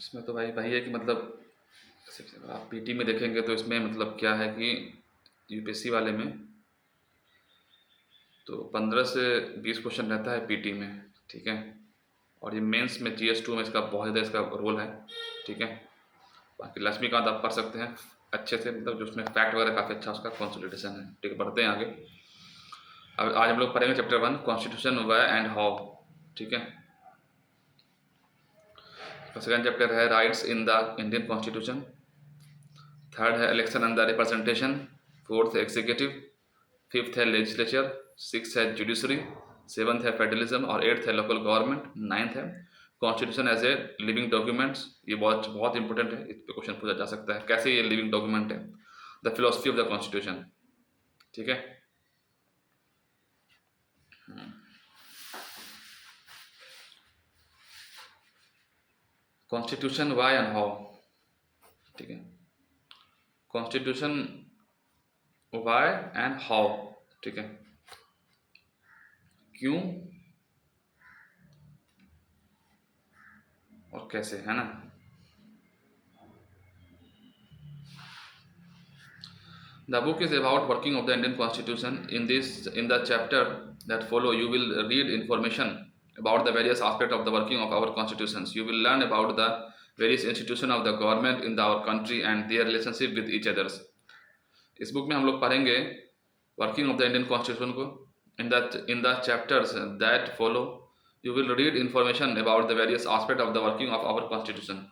इसमें तो भाई वही है कि मतलब जैसे आप पीटी में देखेंगे तो इसमें मतलब क्या है कि यूपीएससी वाले में तो 15 से 20 क्वेश्चन रहता है पीटी में, ठीक है। और ये मेंस में जीएस 2 में इसका बहुत ज़्यादा इसका रोल है, ठीक है। बाकी लक्ष्मीकांत आप पढ़ सकते हैं अच्छे से, मतलब जो उसमें फैक्ट वगैरह काफ़ी अच्छा उसका कंसोलिडेशन है, ठीक है। बढ़ते हैं आगे। अब आज हम लोग पढ़ेंगे chapter 1 constitution why and how, ठीक है। सेकेंड चैप्टर है rights in the Indian constitution. Third है election and the representation. Fourth है एग्जीक्यूटिव। फिफ्थ है लेजिस्लेचर। सिक्स है जुडिशरी। सेवन्थ है फेडरलिज्म और एट्थ है लोकल गवर्नमेंट। नाइन्थ है constitution as a living documents. ये बहुत बहुत इंपॉर्टेंट है, इस पर क्वेश्चन पूछा जा सकता है कैसे ये लिविंग डॉक्यूमेंट है। The philosophy of the constitution, ठीक है। कॉन्स्टिट्यूशन वाई एंड हाउ, ठीक है। कॉन्स्टिट्यूशन वाई एंड हाउ, ठीक है। क्यों और कैसे, है ना। The book is about working of the Indian Constitution. In the chapter that follow, you will read information about the various aspects of the working of our constitutions. You will learn about the various institutions of the government in our country and their relationship with each others. इस book में हम लोग पढ़ेंगे working of the Indian constitution को। In the chapters that follow you will read information about the various aspect of the working of our constitution.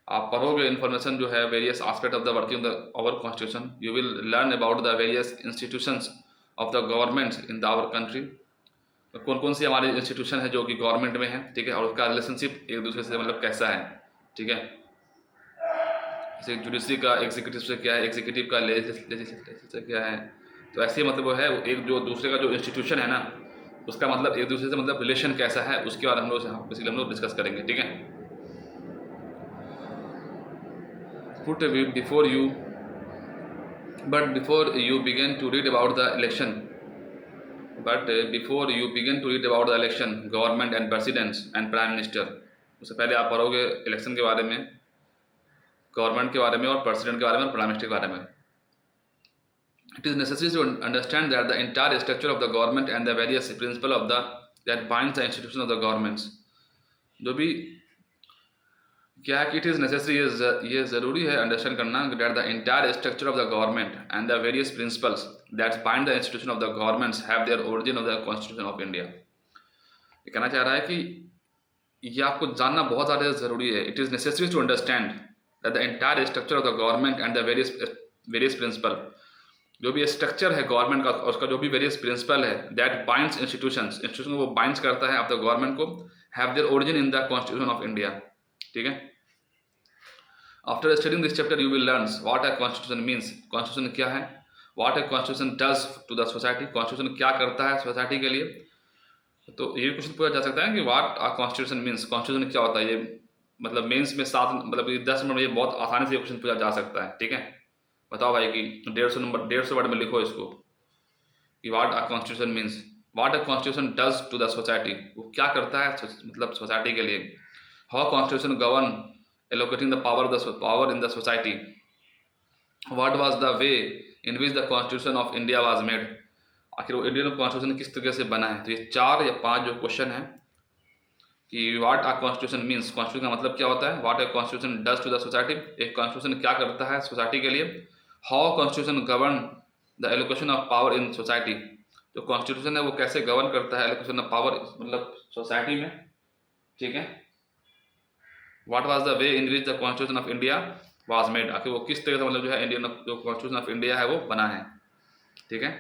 आप पढ़ोगे information जो है various aspect of the working our constitution. You will learn about the various institutions of the governments in the our country. कौन कौन सी हमारी institution है जो कि गवर्नमेंट में है, ठीक है। और उसका रिलेशनशिप एक दूसरे से मतलब कैसा है, ठीक है। जैसे जुडिशरी का एग्जीक्यूटिव से क्या है, एग्जीक्यूटिव का लेजिस्लेचर से क्या है। तो ऐसे मतलब वो है एक जो दूसरे का जो इंस्टीट्यूशन है ना, उसका मतलब एक दूसरे से मतलब रिलेशन कैसा है, उसके बारे में हम लोग डिस्कस करेंगे, ठीक है। Put before you, but before you begin to read about the election, government and presidents and prime minister, उससे पहले आप पढ़ोगे इलेक्शन के बारे में, गवर्नमेंट के बारे में और प्रेसिडेंट के बारे में और प्राइम मिनिस्टर के बारे में। It is necessary to understand that the entire structure of the government and the various principles of the that binds the institution of the governments, जो भी क्या है कि इट इज़ नेसेसरी, ये ज़रूरी है अंडरस्टैंड करना that the entire structure of the government and the various principles that bind the institution of the governments have their origin of the constitution of India. ये कहना चाह रहा है कि ये आपको जानना बहुत ज़्यादा ज़रूरी है। It is necessary to understand that the entire structure of the government and the various principal, जो भी स्ट्रक्चर है गवर्नमेंट का और उसका जो भी वेरियस प्रिंसिपल है दैट बाइंड्स इंस्टीट्यूशन को वो बाइंड्स करता है ऑफ द गवर्नमेंट को, have their origin in the constitution of India, ठीक है। After studying this chapter, you will learn what a constitution means. Constitution क्या है? What a constitution does to the society. Constitution क्या करता है society के लिए? तो ये क्वेश्चन पूछा जा सकता है कि what a constitution means. Constitution क्या होता है? ये मतलब मेंस में 7 मतलब 10 मिनट में ये बहुत आसानी से ये क्वेश्चन पूछा जा सकता है, ठीक है। बताओ भाई कि 150 वर्ड में लिखो इसको कि what a constitution means. What a constitution does to the society. वो क्या करता है मतलब सोसाइटी के लिए. How constitution govern allocating the power in the society. What was the way in which the constitution of India was made. आखिर वो Indian constitution किस तरीके से बना है। तो ये 4 या 5 जो क्वेश्चन है कि what a constitution means, constitution का मतलब क्या होता है, what a constitution does to the society, एक कॉन्स्टिट्यूशन क्या करता है सोसाइटी के लिए, how constitution govern the allocation of power in society, जो कॉन्स्टिट्यूशन है वो कैसे गवर्न करता है एलोकेशन ऑफ पावर मतलब सोसाइटी में, ठीक है। What was the way in which the Constitution of India was made, आखिर वो किस तरह से मतलब जो है इंडियन जो कॉन्स्टिट्यूशन ऑफ इंडिया है वो बना है, ठीक है।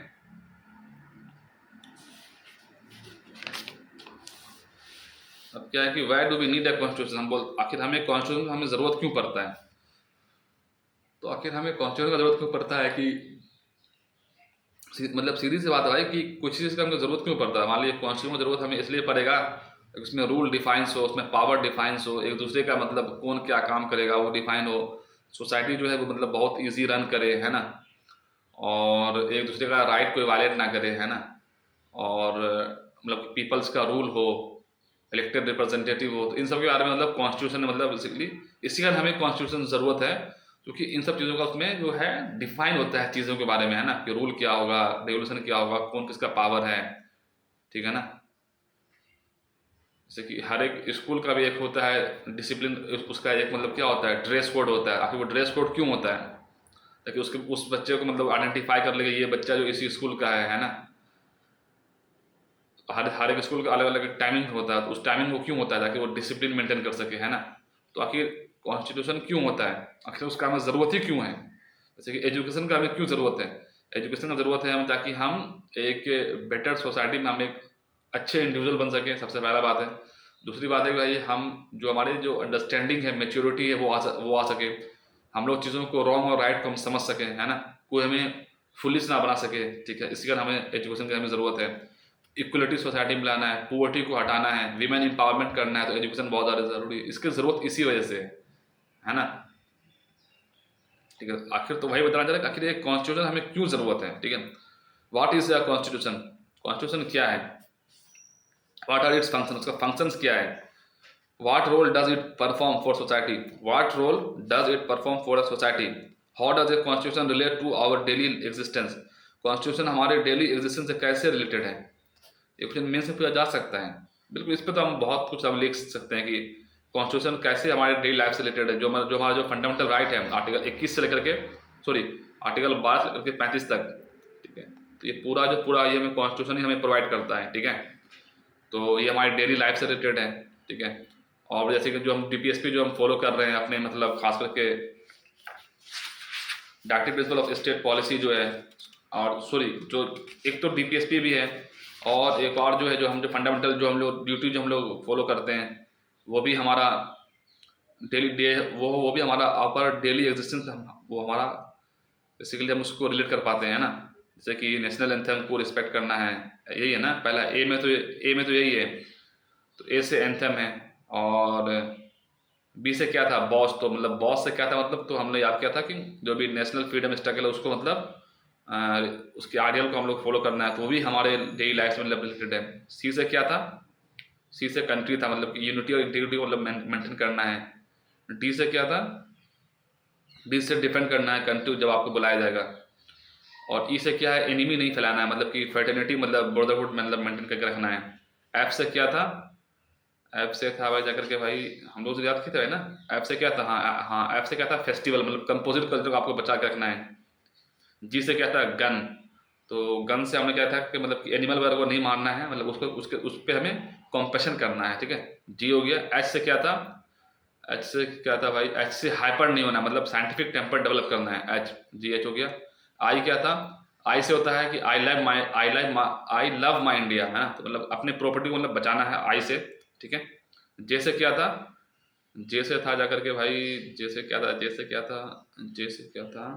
अब क्या है कि why do we need a constitution, हम बोल आखिर हमें कॉन्स्टिट्यूशन हमें ज़रूरत क्यों पड़ता है। तो आखिर हमें कॉन्स्टिट्यूशन का ज़रूरत क्यों पड़ता है कि मतलब सीधी सी बात है भाई कि कुछ चीज़ का हमें ज़रूरत क्यों पड़ता है। मान लीजिए कॉन्स्टिट्यूशन की ज़रूरत हमें इसलिए पड़ेगा उसमें रूल डिफाइंस हो, उसमें पावर डिफाइंस हो, एक दूसरे का मतलब कौन क्या काम करेगा वो डिफाइन हो, सोसाइटी जो है वो मतलब बहुत इजी रन करे, है ना, और एक दूसरे का राइट कोई वायलेट ना करे, है ना, और मतलब पीपल्स का रूल हो, इलेक्टेड रिप्रेजेंटेटिव हो, तो इन सब के बारे में मतलब कॉन्स्टिट्यूशन मतलब बेसिकली इसी कारण हमें कॉन्स्टिट्यूशन ज़रूरत है, क्योंकि इन सब चीज़ों का उसमें जो है डिफाइन होता है चीज़ों के बारे में, है ना, कि रूल क्या होगा, रेगुलेशन क्या होगा, कौन किसका पावर है, ठीक है ना। जैसे कि हर एक स्कूल का भी एक होता है डिसिप्लिन, उसका एक मतलब क्या होता है, ड्रेस कोड होता है। आखिर वो ड्रेस कोड क्यों होता है, ताकि उसके उस बच्चे को मतलब आइडेंटिफाई कर ले ये बच्चा जो इसी स्कूल का है ना। हर हर एक स्कूल का अलग अलग टाइमिंग होता है, तो उस टाइमिंग वो क्यों होता है, ताकि वो डिसिप्लिन मेंटेन कर सके, है ना। तो आखिर कॉन्स्टिट्यूशन क्यों होता है, आखिर उसका हमें ज़रूरत ही क्यों है। जैसे कि एजुकेशन का हमें क्यों ज़रूरत है, एजुकेशन का ज़रूरत है हमें ताकि हम एक बेटर सोसाइटी में हम एक अच्छे इंडिविजुअल बन सकें, सबसे पहला बात है। दूसरी बात है कि भाई हम जो हमारे जो अंडरस्टैंडिंग है, मेच्योरिटी है, वो आ सके, हम लोग चीज़ों को रॉन्ग और राइट को हम समझ सकें, है ना, कोई हमें फुलिश ना बना सके, ठीक है। इसी कारण हमें एजुकेशन की हमें ज़रूरत है। इक्वलिटी सोसाइटी में लाना है, पोवर्टी को हटाना है, वीमेन एम्पावरमेंट करना है, तो एजुकेशन बहुत ज़्यादा ज़रूरी है, इसकी ज़रूरत इसी वजह से है ना, ठीक है। आखिर तो वही बताना चाह रहा है, आखिर ये कॉन्स्टिट्यूशन हमें क्यों ज़रूरत है, ठीक है। What is the constitution, constitution क्या है, व्हाट आर इट्स फंक्शन, उसका फंक्शंस क्या है, what role does it perform for society, what role does it perform for a society, how does a constitution relate to our daily existence, constitution हमारे daily existence से कैसे related है। ये question main से पूछा जा सकता है, बिल्कुल। इस पर तो हम बहुत कुछ अब लिख सकते हैं कि कॉन्स्टिट्यूशन कैसे हमारे डेली लाइफ से रिलेटेड है, जो हमारा जो फंडामेंटल राइट है आर्टिकल 21 से लेकर के, सॉरी आर्टिकल 12 से लेकर के 35 तक, ठीक है। तो ये पूरा जो पूरा ये हमें कॉन्स्टिट्यूशन ही हमें प्रोवाइड करता है, ठीक है। तो ये हमारी डेली लाइफ से रिलेटेड है, ठीक है। और जैसे कि जो हम DPSP जो हम फॉलो कर रहे हैं अपने मतलब खास करके directive principle of state policy जो है, और सॉरी जो एक तो DPSP भी है, और एक और जो है जो हम जो फंडामेंटल जो हम लोग ड्यूटी जो हम लोग फॉलो करते हैं, वो भी हमारा डेली डे वो भी हमारा आवर डेली एग्जिस्टेंस, वो हमारा बेसिकली हम उसको रिलेट कर पाते हैं ना। जैसे कि नेशनल एंथम को रिस्पेक्ट करना है, यही है ना, पहला ए में तो यही है, तो ए से एंथम है, और बी से क्या था, बॉस, तो मतलब बॉस से क्या था मतलब, तो हमने याद किया था कि जो भी नेशनल फ्रीडम स्ट्रगल है उसको मतलब उसके आइडियल को हम लोग फॉलो करना है, तो वो भी हमारे डेली लाइफ में मतलब रिलेटेड है। सी से क्या था, सी से कंट्री था, मतलब कि यूनिटी और इंटीग्रिटी को मतलब मेंटेन करना है। डी से क्या था, डी से डिफेंड करना है कंट्री जब आपको बुलाया जाएगा। और ई से क्या है, एनिमी नहीं फैलाना है, मतलब कि फ्रेटर्निटी मतलब ब्रदरहुड मतलब मेंटेन करके रखना है। एफ से क्या था, एफ से था भाई जाकर के भाई हम लोग याद किए थे ना, एफ से क्या था, हाँ हाँ एफ से क्या था, फेस्टिवल मतलब कंपोजिट कल्चर को आपको बचा के रखना है। जी से क्या था, गन, तो गन से हमने क्या था कि मतलब कि एनिमल वगैरह को नहीं मारना है, मतलब उसको उसके उस पर हमें कॉम्पेशन करना है, ठीक है। जी हो गया। एच से क्या था, एच से क्या था भाई, एच से हाइपर नहीं होना, मतलब साइंटिफिक टेम्पर डेवलप करना है, एच जी एच हो गया। आई क्या था, आई से होता है कि आई लव माई इंडिया, है ना, तो मतलब अपने प्रॉपर्टी को मतलब बचाना है आई से, ठीक है। जे से क्या था, जे से था जाकर के भाई, जे से क्या था, जे से क्या था, जे से क्या था,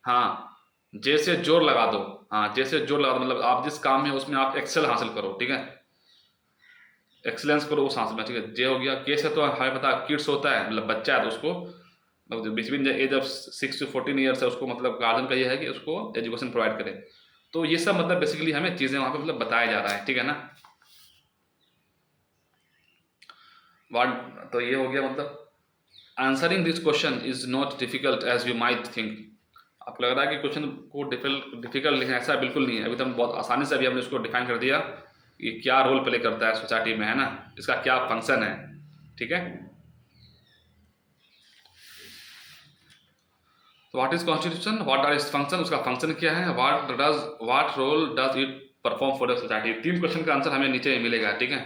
हाँ जे से जोर लगा दो, हाँ जे से जोर लगा दो, मतलब आप जिस काम में हो उसमें आप एक्सेल हासिल करो, ठीक है, एक्सीलेंस करो उस सांस में, ठीक है। जे हो गया। के से तो हमें पता किड्स होता है, मतलब बच्चा है, तो उसको मतलब between the age of 6 to 14 years है, उसको मतलब गार्जियन का ये है कि उसको एजुकेशन प्रोवाइड करे। तो ये सब मतलब बेसिकली हमें चीज़ें वहाँ पे मतलब बताया जा रहा है, ठीक है ना। वाट तो ये हो गया, मतलब answering this question is not difficult as you might think. आपको लग रहा है कि क्वेश्चन को डिफिकल्ट लिखना, ऐसा बिल्कुल नहीं है। अभी तो हम बहुत आसानी से अभी हमने उसको डिफाइन कर दिया कि क्या रोल प्ले करता है सोसाइटी में, है ना, इसका क्या फंक्शन है, ठीक है। तो what is constitution, what are its function, उसका फंक्शन क्या है, what role does it perform for the society. 3 question का आंसर हमें नीचे मिलेगा, ठीक है।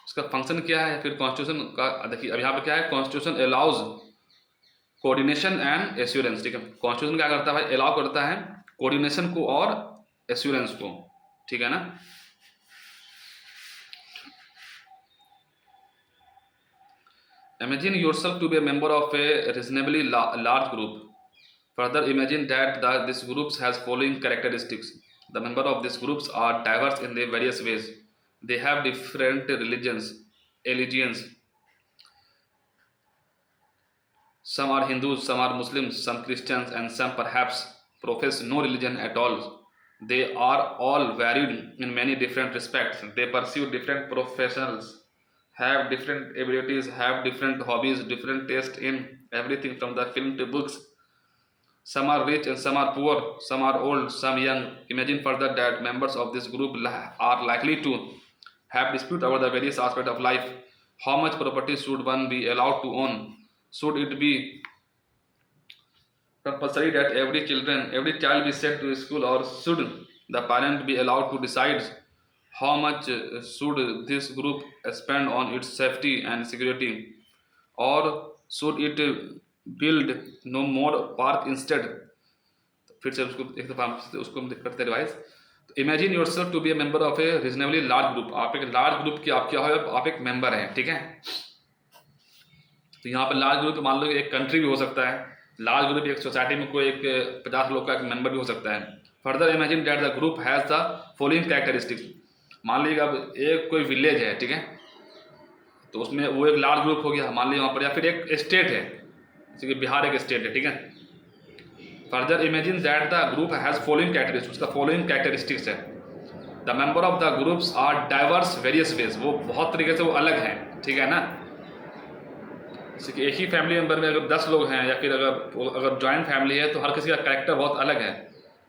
उसका फंक्शन क्या है, फिर कॉन्स्टिट्यूशन का देखिए अब यहाँ पे क्या है, constitution allows coordination and assurance, ठीक है। कॉन्स्टिट्यूशन क्या करता है भाई, अलाउ करता है कोऑर्डिनेशन को और एश्योरेंस को, ठीक है ना। Imagine yourself to be a member of a reasonably large group. Further, imagine that this group has following characteristics. The members of these groups are diverse in their various ways. They have different religions, allegiance. Some are Hindus, some are Muslims, some Christians, and some perhaps profess no religion at all. They are all varied in many different respects. They pursue different professions, have different abilities, have different hobbies, different taste in everything from the film to books. Some are rich and some are poor, some are old, some young. Imagine further that members of this group are likely to have dispute over the various aspects of life. How much property should one be allowed to own? Should it be compulsory that every child be sent to school, or should the parent be allowed to decide how much should this group spend on its safety and security, or should it build no more park instead? फिर से उसको एक दफ़ा उसको हम करते revise. तो imagine yourself to be a member of a reasonably large group. आप एक लार्ज ग्रुप के आप क्या हो, आप एक मेंबर हैं, ठीक है। तो यहाँ पर लार्ज ग्रुप मान लो एक कंट्री भी हो सकता है, लार्ज ग्रुप एक सोसाइटी में कोई एक 50 लोग का एक मेंबर भी हो सकता है। Further imagine that the group has the following characteristics. मान लीजिए अब एक कोई विलेज है, ठीक है, तो उसमें वो एक लार्ज ग्रुप हो गया मान लीजिए वहाँ पर, या फिर एक स्टेट है, जैसे कि बिहार एक स्टेट है, ठीक है। Further imagine that the group has following characteristics. उसका फॉलोइंग कैरेक्टरिस्टिक्स है। The member of the groups are diverse various ways. वो बहुत तरीके से वो अलग हैं, ठीक है ना। जैसे कि एक ही फैमिली मेंबर में अगर 10 लोग हैं, या फिर अगर जॉइंट फैमिली है, तो हर किसी का कैरेक्टर बहुत अलग है।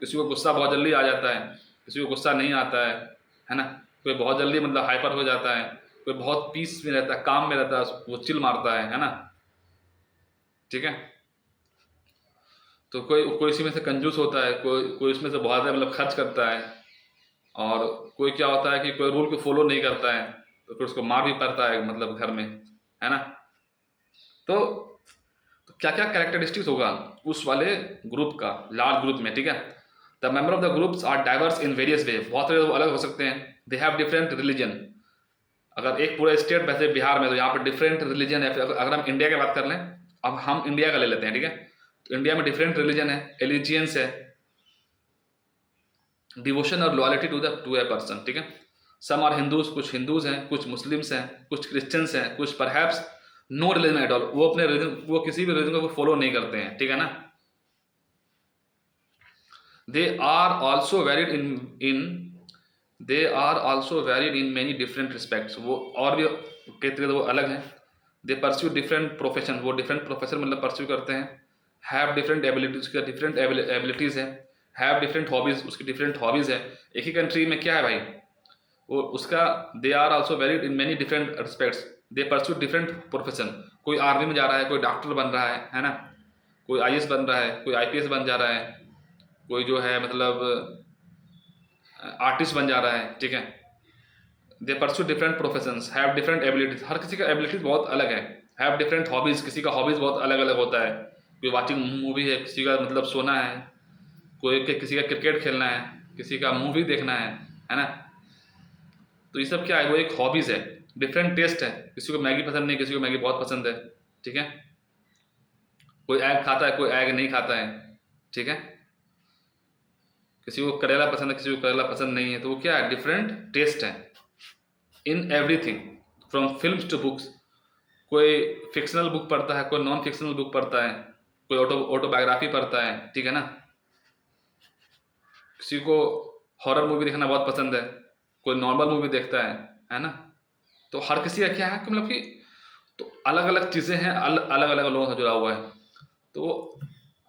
किसी को गुस्सा बहुत जल्दी आ जाता है, किसी को गुस्सा नहीं आता है ना। कोई बहुत जल्दी मतलब हाइपर हो जाता है, कोई बहुत पीस में रहता है, काम में रहता है, वो चिल मारता है ना, ठीक है। तो कोई इसी में से कंजूस होता है, कोई इसमें से बहुत ज़्यादा मतलब खर्च करता है, और कोई क्या होता है कि कोई रूल को फॉलो नहीं करता है, तो फिर उसको मार भी पड़ता है मतलब घर में, है ना। तो क्या क्या कैरेक्टरिस्टिक्स होगा उस वाले ग्रुप का, लार्ज ग्रुप में, ठीक है। The member of the groups are diverse in various way. बहुत सारे अलग हो सकते हैं। They have different religion. अगर एक पूरा स्टेट वैसे बिहार में, तो यहाँ पर डिफरेंट रिलीजन है। अगर हम इंडिया की बात कर लें, अब हम इंडिया का ले लेते हैं, ठीक है। तो इंडिया में डिफरेंट रिलीजन है, एलिजियंस है, डिवोशन और लॉयल्टी टू ए पर्सन, ठीक है। सम आर हिंदूज, कुछ हिंदूज हैं, कुछ मुस्लिम्स हैं, कुछ क्रिश्चियंस हैं, कुछ perhaps no religion at all. वो अपने रिलीजन, वो किसी भी रिलीजन को फॉलो नहीं करते हैं, ठीक है ना। They are also varied in many different respects. वो और भी कई तरह से वो अलग हैं। They pursue different profession. वो डिफरेंट प्रोफेशन मतलब परस्यू करते हैं। हैव डिफरेंट एबिलिटीज, उसके डिफरेंट एबिलिटीज़ हैं। हैव डिफरेंट हॉबीज़, उसकी डिफरेंट हॉबीज़ है। एक ही कंट्री में क्या है भाई, वो उसका they are also varied in many different respects. They pursue different profession. कोई आर्मी में जा रहा है, कोई डॉक्टर बन रहा है ना, कोई IAS बन रहा है, कोई IPS बन जा रहा है, कोई जो है मतलब आर्टिस्ट बन जा रहा है, ठीक है। They pursue different professions, have different abilities. हर किसी का एबिलिटीज बहुत अलग है। हैव डिफरेंट हॉबीज़, किसी का हॉबीज़ बहुत अलग अलग होता है। कोई वाचिंग मूवी है, किसी का मतलब सोना है, किसी का क्रिकेट खेलना है, किसी का मूवी देखना है ना। तो ये सब क्या है, वो एक हॉबीज़ है। डिफरेंट टेस्ट है, किसी को मैगी पसंद नहीं, किसी को मैगी बहुत पसंद है, ठीक है। कोई एग खाता है, कोई एग नहीं खाता है, ठीक है। किसी को करेला पसंद है, किसी को करेला पसंद नहीं है। तो वो क्या है, डिफरेंट टेस्ट है in everything from films to books. कोई फिक्शनल बुक पढ़ता है, कोई नॉन फिक्शनल बुक पढ़ता है, कोई ऑटोबायोग्राफी पढ़ता है, ठीक है ना। किसी को हॉरर मूवी देखना बहुत पसंद है, कोई नॉर्मल मूवी देखता है ना। तो हर किसी का क्या है कि मतलब कि तो अलग अलग चीज़ें हैं, अलग अलग लोगों से जुड़ा हुआ है। तो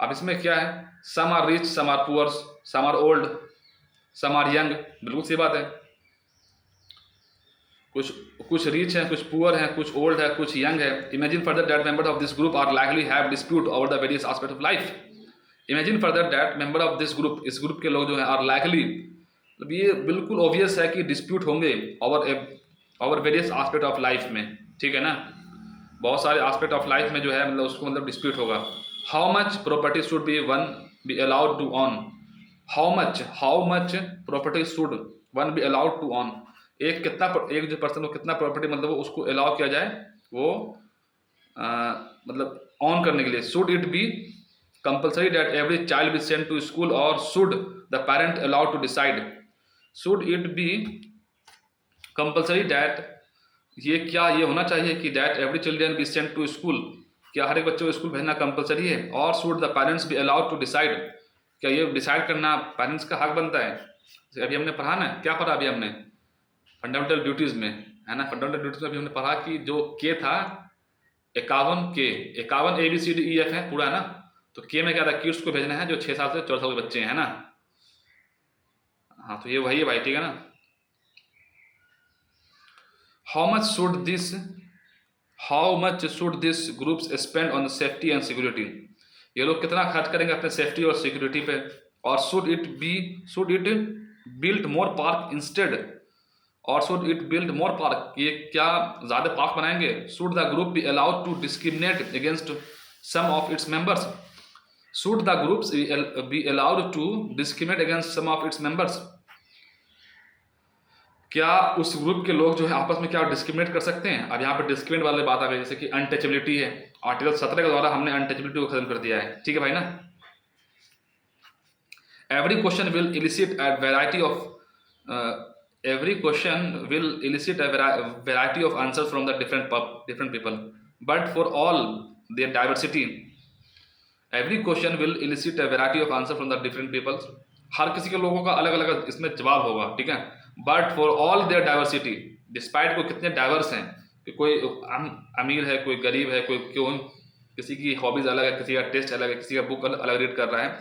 अब इसमें क्या है, some are rich, some are poor, some are old, some are young. बिल्कुल सी बात है। कुछ रिच हैं, कुछ पुअर हैं, कुछ ओल्ड है, कुछ यंग है। Imagine further that member of this group are likely have dispute over the various aspect of life. Imagine further that member of this group, इस ग्रुप के लोग जो हैं, आर लाइकली, मतलब ये बिल्कुल ऑब्वियस है कि डिस्प्यूट होंगे over various aspect of life में, ठीक है ना। बहुत सारे एस्पेक्ट ऑफ लाइफ में जो है मतलब उसको मतलब डिस्प्यूट होगा। How much property should be one be allowed to own. How much property should one be allowed to own. एक जो पर्सन को कितना प्रॉपर्टी मतलब वो उसको अलाउ किया जाए, वो मतलब ऑन करने के लिए। Should it be compulsory that every child be sent to school, और should the parent allowed to decide. Should it be compulsory that, ये होना चाहिए कि that every children be sent to school, क्या हर एक बच्चे को स्कूल भेजना कंपलसरी है। और should the parents be allowed to decide, क्या ये डिसाइड करना पेरेंट्स का हक बनता है अभी हमने पढ़ा ना, क्या पढ़ा अभी हमने फंडामेंटल ड्यूटीज में, है ना। फंडामेंटल ड्यूटीज में अभी हमने पढ़ा कि जो के था 51 के, 51 ABCDEF है पूरा ना, तो के में क्या था, किड्स को भेजना है जो 6 साल से 14 साल के बच्चे हैं, है ना। हाँ तो ये वही है भाई, ठीक है ना। How much should this groups spend on safety and security, ये लोग कितना खर्च करेंगे अपने सेफ्टी और सिक्योरिटी पे। और should it build more park instead, और should it build more park, ये क्या ज़्यादा पार्क बनाएंगे। Should the group be allowed to discriminate against some of its members, should the groups be allowed to discriminate against some of its members, क्या उस group के लोग जो है आपस में क्या डिस्क्रिमिनेट कर सकते हैं। अब यहाँ पर डिस्क्रिमिनेट वाली बात आ गई, जैसे कि अनटचेबिलिटी है, आर्टिकल 17 के द्वारा हमने अनटचेबिलिटी को खत्म कर दिया है, ठीक है भाई ना। Every question will elicit a variety of answer from the different people, but for all their diversity every question will elicit a variety of answer from the different people, हर किसी के लोगों का अलग अलग इसमें जवाब होगा, ठीक है। But for all their diversity, despite को कितने डाइवर्स हैं, कि कोई अमीर है, कोई गरीब है, कोई क्यों, किसी की हॉबीज अलग है, किसी का टेस्ट अलग है, किसी का बुक अलग रीड कर रहा है,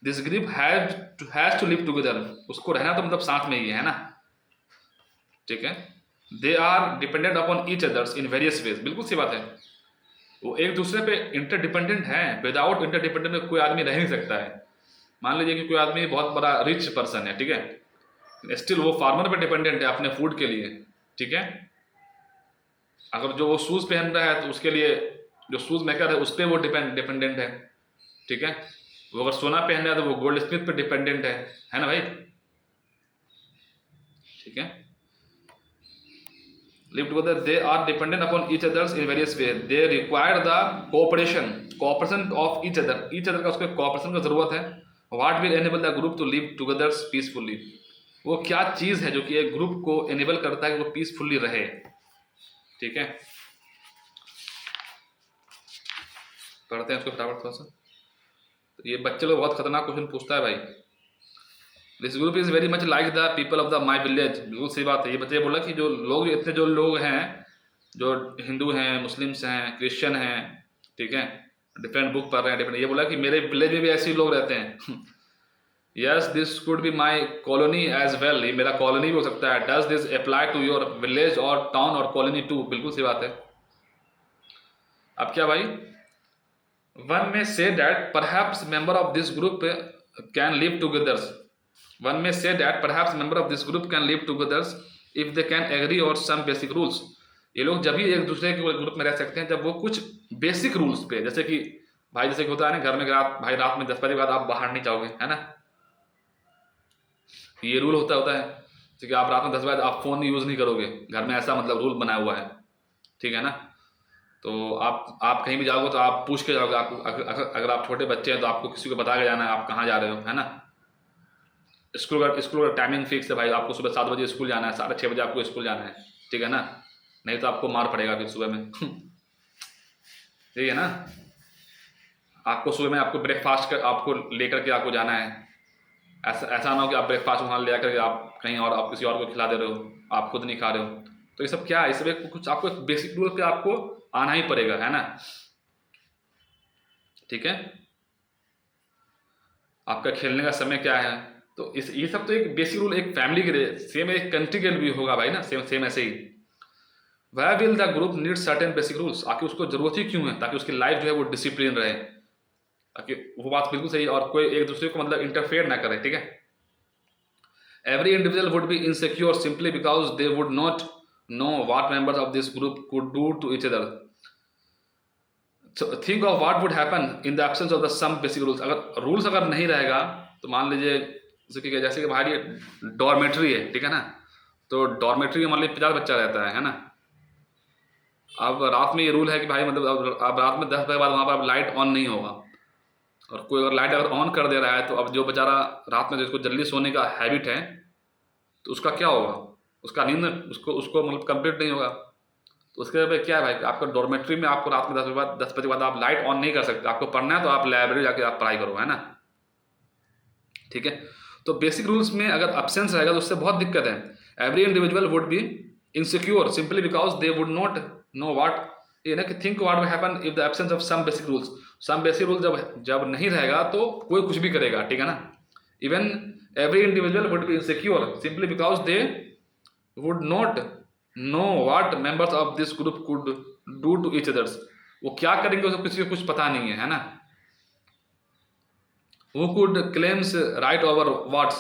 this group has to live together, उसको रहना तो मतलब साथ में ही है ना, ठीक है। They are dependent upon each others in various ways, बिल्कुल सी बात है, वो एक दूसरे पे इंटरडिपेंडेंट है। विदाउट इंटरडिपेंडेंट कोई आदमी रह नहीं सकता है। मान लीजिए कि कोई आदमी बहुत बड़ा रिच पर्सन है, ठीक है, स्टिल वो फार्मर पे डिपेंडेंट है अपने फूड के लिए, ठीक है। अगर जो वो शूज़ पहन रहा है तो उसके लिए जो शूज़ मेकर है उस पर वो डिपेंडेंट है, ठीक है। वो अगर सोना पहन रहा है तो वो गोल्ड स्मिथ पे डिपेंडेंट है ना भाई, ठीक है। live together, they are dependent upon each others in various ways, they require the cooperation of each other का उसको cooperation का जरूरत है। what will enable the group to live together peacefully, वो क्या चीज है जो कि एक ग्रुप को एनेबल करता है कि वो पीसफुली रहे, ठीक है। पढ़ते हैं उसको फटाफट थोड़ा सा। तो ये बच्चे लोग बहुत खतरनाक क्वेश्चन पूछता है भाई। This group is very much like the people of the my village, बिल्कुल सही बात है। ये बच्चे बोला कि जो लोग इतने जो लोग हैं, जो हिंदू हैं, मुस्लिम्स हैं, क्रिश्चियन हैं, ठीक है, डिफरेंट बुक पढ़ रहे हैं डिफरेंट, ये बोला कि मेरे विलेज में भी ऐसे ही लोग रहते हैं। Yes this could be my colony as well, ये मेरा कॉलोनी भी हो सकता है। Does this apply to your village और टाउन और कॉलोनी टू, बिल्कुल सही बात है। अब क्या भाई, वन में say that perhaps member of this group can live together, one may say that perhaps member of this group can live together if they can agree on some basic rules, ये लोग जब भी एक दूसरे के group में रह सकते हैं जब वो कुछ बेसिक रूल्स पे, जैसे कि भाई जैसे कि होता है ना घर में रात में 10 बजे के बाद आप बाहर नहीं जाओगे, है ना, ये रूल होता है जैसे कि आप रात में 10 बजे आप फोन यूज नहीं करोगे, घर में ऐसा मतलब रूल बनाया हुआ है, ठीक है ना। तो आप कहीं भी जाओगे तो आप पूछ के जाओगे, आपको अगर आप छोटे बच्चे हैं तो आपको किसी को बता के जाना है आप कहाँ जा रहे हो, है ना। स्कूल का टाइमिंग फिक्स है भाई, आपको सुबह 7 बजे स्कूल जाना है, 6:30 बजे आपको स्कूल जाना है, ठीक है ना, नहीं तो आपको मार पड़ेगा फिर सुबह में। ठीक है ना, आपको सुबह में आपको ब्रेकफास्ट आपको लेकर के आपको जाना है, ऐसा ना हो कि आप ब्रेकफास्ट वहाँ ले आकर के आप कहीं और आप किसी और को खिला दे रहे हो, आप खुद नहीं खा रहे हो। तो ये सब क्या है, इसमें कुछ आपको बेसिक रूल पे आपको आना ही पड़ेगा, है ना, ठीक है। आपका खेलने का समय क्या है, तो ये सब तो एक बेसिक रूल एक फैमिली के लिए, सेम एक कंट्री के लिए भी होगा भाई ना, सेम ऐसे ही। वह will the group need certain basic rules, आखिर उसको जरूरत ही क्यों है, ताकि उसकी लाइफ जो है वो डिसिप्लिन रहे, ताकि वो बात बिल्कुल सही, और कोई एक दूसरे को मतलब इंटरफेयर ना करे, ठीक है। Every individual would be insecure simply because they would not know what members of this group could do to each other. Think of what would happen in the absence of the some basic rules, अगर rules अगर नहीं रहेगा तो मान लीजिए जैसे कि भाई डॉर्मेट्री है, ठीक है ना, तो डॉर्मेट्री में मान लीजिए 50 बच्चा रहता है ना। अब रात में ये रूल है कि भाई मतलब अब रात में 10 बजे के बाद वहाँ पर अब लाइट ऑन नहीं होगा, और कोई अगर लाइट अगर ऑन कर दे रहा है तो अब जो बेचारा रात में जिसको जल्दी सोने का हैबिट है तो उसका क्या होगा, उसका नींद उसको मतलब कंप्लीट नहीं होगा। तो उसके बाद क्या है भाई, आपका डॉर्मेट्री में आपको रात में 10 बजे के बाद आप लाइट ऑन नहीं कर सकते, आपको पढ़ना है तो आप लाइब्रेरी जाके आप पढ़ाई करो, है ना, ठीक है। तो बेसिक रूल्स में अगर एब्सेंस रहेगा तो उससे बहुत दिक्कत है। Every individual would be insecure simply because they would not know what ये ना कि think what will happen if the absence of some basic rules. Some basic rule जब नहीं रहेगा तो कोई कुछ भी करेगा, ठीक है ना। Even every individual would be insecure simply because they would not know what members of this group could do to each others. वो क्या करेंगे उसको किसी को कुछ पता नहीं है ना। Who could claims right over what's?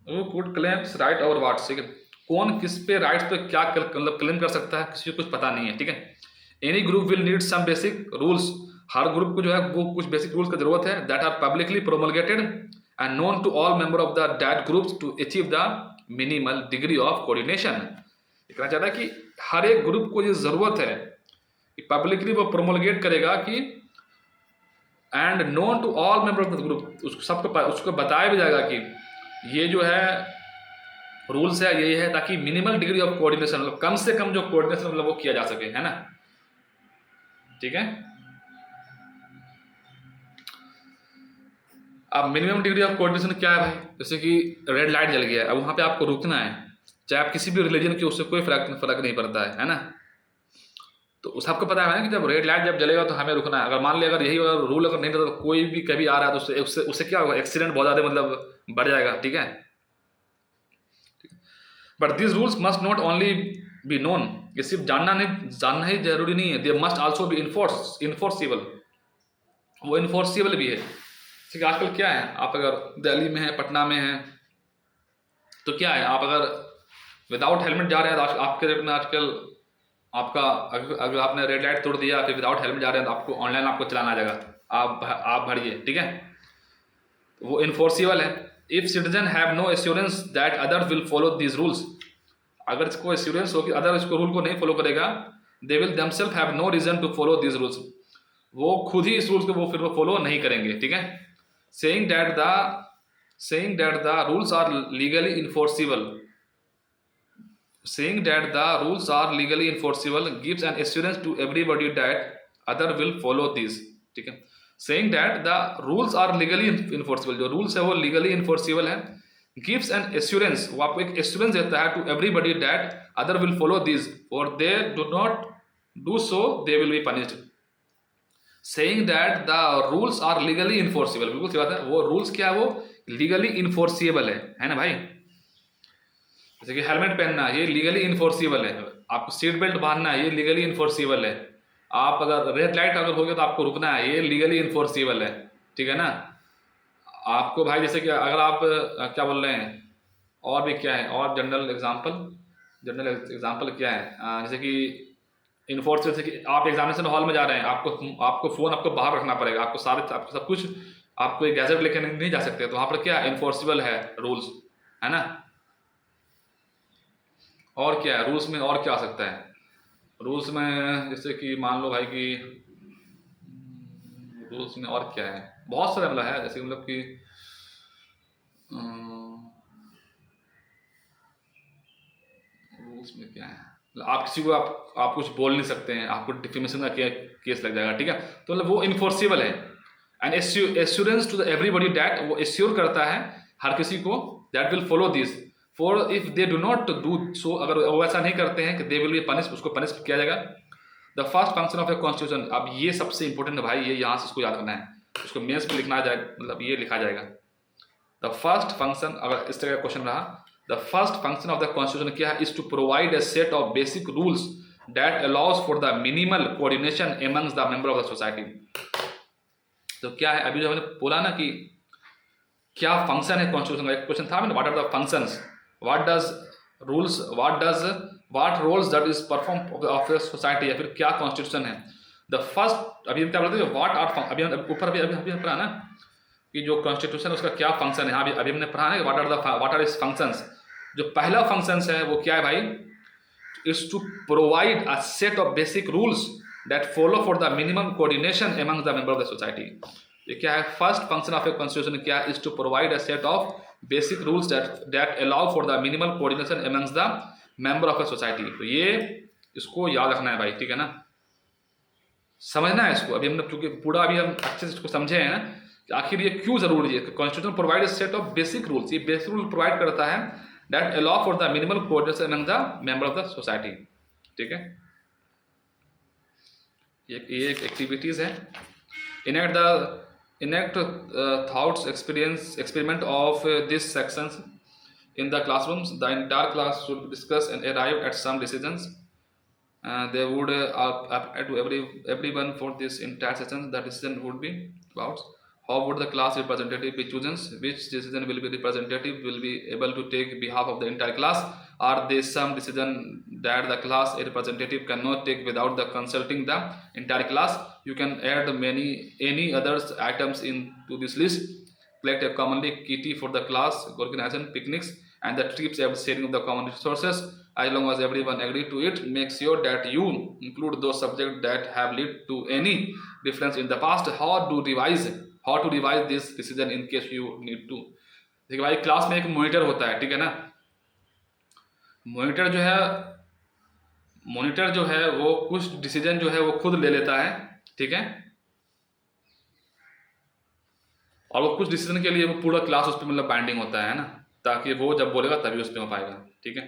Who could claims right over what's? ठीक है, कौन किस पे राइट्स पे क्या मतलब क्लेम कर सकता है, किसी को कुछ पता नहीं है, ठीक है। Any group will need some basic rules, हर ग्रुप को जो है वो कुछ बेसिक रूल्स की जरूरत है, that are publicly promulgated and known to all member of the that groups to achieve the minimal degree of coordination. कहना चाहता है कि हर एक ग्रुप को ये जरूरत है कि पब्लिकली वो प्रोमलगेट करेगा कि and known to all member of the group, उसको सबको उसको बताया भी जाएगा कि ये जो है रूल्स है यही है, ताकि मिनिमल डिग्री ऑफ कोऑर्डिनेशन मतलब कम से कम जो कोऑर्डिनेशन मतलब वो किया जा सके, है ना, ठीक है। अब मिनिमम डिग्री ऑफ कोऑर्डिनेशन क्या है भाई, जैसे कि रेड लाइट जल गया है, अब वहां पे आपको रुकना है, चाहे आप किसी भी रिलीजन के, उससे कोई फर्क नहीं पड़ता है ना। तो उस आपको पता है ना कि जब रेड लाइट जब जलेगा तो हमें रुकना है। अगर मान लिया अगर यही रूल अगर नहीं रहता तो कोई भी कभी आ रहा है तो उससे क्या होगा, एक्सीडेंट बहुत ज़्यादा मतलब बढ़ जाएगा, ठीक है। But this rules must not only be known, ये सिर्फ जानना ही जरूरी नहीं है, they must also be enforceable, वो इन्फोर्सिबल भी है। ठीक है, आजकल क्या है, आप अगर दिल्ली में है, पटना में है, तो क्या है, आप अगर विदाउट हेलमेट जा रहे हैं तो आपके रेट में आजकल आपका अगर आपने रेड लाइट तोड़ दिया फिर विदाउट हेलमेट जा रहे हैं तो आपको ऑनलाइन आपको चलाना आ जाएगा, आप भरिए, ठीक है। वो इन्फोर्सिबल है। If citizen have no assurance that other will follow these rules, अगर इसको एश्योरेंस हो कि अदर इसको रूल को नहीं फॉलो करेगा, they will themselves have no reason to follow these rules, वो खुद ही इस रूल्स को वो फिर वो फॉलो नहीं करेंगे, ठीक है। Saying that the rules are legally enforceable, saying that the rules are legally enforceable gives an assurance to everybody that other will follow these, ठीक है। saying that the rules are legally enforceable, जो rules है वो legally enforceable है, gives an assurance, वो आपको एक assurance देता है to everybody that other will follow these or they do not do so they will be punished। saying that the rules are legally enforceable, बिल्कुल सही बात है, वो rules क्या है, वो legally enforceable है ना भाई। जैसे कि हेलमेट पहनना ये लीगली इन्फोर्सिबल है, आपको सीट बेल्ट बांधना है ये लीगली इन्फोर्सिबल है, आप अगर रेड लाइट अगर हो गया तो आपको रुकना है ये लीगली इन्फोर्सिबल है, ठीक है ना। आपको भाई जैसे कि अगर आप क्या बोल रहे हैं, और भी क्या है, और जनरल एग्जाम्पल क्या है, जैसे कि इन्फोर्स, जैसे कि आप एग्जामिनेशन हॉल में जा रहे हैं, आपको फ़ोन आपको बाहर रखना पड़ेगा, आपको सब कुछ, आपको एक गैजेट लेकर नहीं जा सकते, तो वहाँ पर क्या इन्फोर्सिबल है रूल्स, है ना। और क्या है रूल्स में, और क्या आ सकता है रूल्स में, जैसे कि मान लो भाई कि रूल्स में और क्या है, बहुत सारे मतलब है, जैसे मतलब कि रूल्स में क्या है, आप किसी को आप कुछ बोल नहीं सकते हैं, आपको डिफेमेशन का केस लग जाएगा, ठीक है। तो मतलब वो इन्फोर्सिबल है। And assurance to the everybody that, वो एश्योर करता है हर किसी को, that will follow this for if they do not do so, अगर वो ऐसा नहीं करते हैं कि दे विल बी पनिश, उसको पनिश किया जाएगा। The first function of a constitution, अब ये सबसे इंपॉर्टेंट है भाई, ये यहाँ से इसको याद करना है, उसको मेंस में लिखना जाएगा, मतलब ये लिखा जाएगा। द फर्स्ट फंक्शन, अगर इस तरह का क्वेश्चन रहा, the first function of the constitution क्या है, is to provide a set of basic rules that allows for the minimal coordination amongst the member of the society. तो क्या है, अभी जो हमने बोला ना कि क्या फंक्शन है कॉन्स्टिट्यूशन का, एक क्वेश्चन था मैंने, what are the functions, what roles that is perform of a society, या फिर क्या कॉन्स्टिट्यूशन है। द फर्स्ट, अभी हम क्या बोलते हैं, व्हाट आर, अभी ऊपर अभी पढ़ा ना कि जो कॉन्स्टिट्यूशन उसका क्या फंक्शन है, हाँ अभी हमने पढ़ा ना व्हाट आर इज फंक्शंस। जो पहला फंक्शंस है वो क्या है भाई, is to provide a set of basic rules that follow for the minimum coordination among the member of the society. ये क्या है, first function of a constitution क्या है, is to provide a set of basic rules that allow for the minimal coordination amongst the member of a society. तो ये इसको याद रखना है भाई, ठीक है ना, समझना है इसको। अभी हमने चूंकि पूरा अभी हम अच्छे से इसको समझे हैं ना कि आखिर ये क्यों जरूरी है। Constitution provide set of basic rules, ये बेसिक रूल प्रोवाइड करता है that allow for the minimal coordination among the member of the society. ठीक है, ये एक एक्टिविटीज है। Enact thoughts experiment of these sections in the classrooms. The entire class should discuss and arrive at some decisions. They would apply to everyone for this entire session. The decision would be about how would the class representative be chosen, which decision will be representative will be able to take behalf of the entire class. Are there some decision that the class representative cannot take without the consulting the entire class? You can add any other items into this list. Collect a commonly kitty for the class organization, picnics, and the trips and sharing of the common resources. As long as everyone agree to it, make sure that you include those subjects that have led to any difference in the past. How to revise this decision in case you need to. देखिए भाई, class में एक monitor होता है, ठीक है ना। Monitor जो है वो कुछ डिसीजन जो है वो खुद ले लेता है, ठीक है, और वो कुछ डिसीजन के लिए वो पूरा क्लास उस पर मतलब बाइंडिंग होता है ना, ताकि वो जब बोलेगा तभी उस पर हो पाएगा। ठीक है,